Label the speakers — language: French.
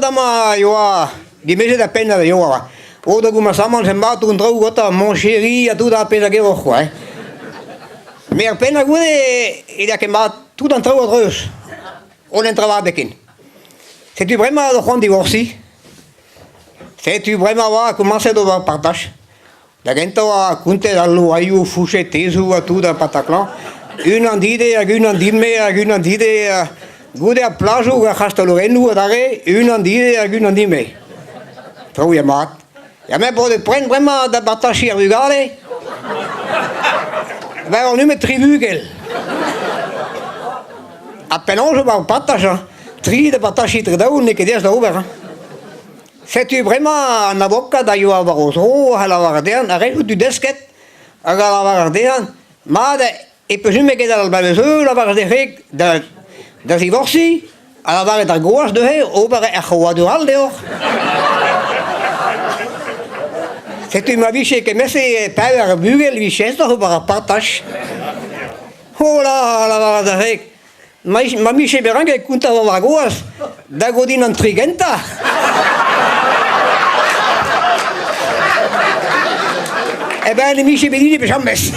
Speaker 1: dama joa di mese da pena de joa. O da guma saman se matu un trau gota mon chéri a tu da pesa que vos quoi. Mais a pena gude il a que ma tout un trau otros. On entrava bekin. C'est-tu vraiment le Juan divorci? C'est-tu vraiment va commencer de partage? La gente va kunte dallo ayu fushe tesu a tu da Pataclan. Une andide, une andime, une andide. Gude a plajo ga Castelorenu dare, une andide, une andime. Trou ya mat. Ja me pour de prendre vraiment da partage regale. Ben on me tribugel. Appelons je va partage. Tri de partage da un que des da over. C'est-tu vraiment un avocat da Joao Barroso a la vardean, a rejo du desket, a la vardean, ma e presume que dal balezeu la varderek da divorci, a la varde da goas de he, over a joadural de or. C'est-tu ma vie que me se paver bugel vicento over partage. Oh la varderek. Ma miche berange kunta va goas, da godin antrigenta. E beh, le mici pedini per ciò messo.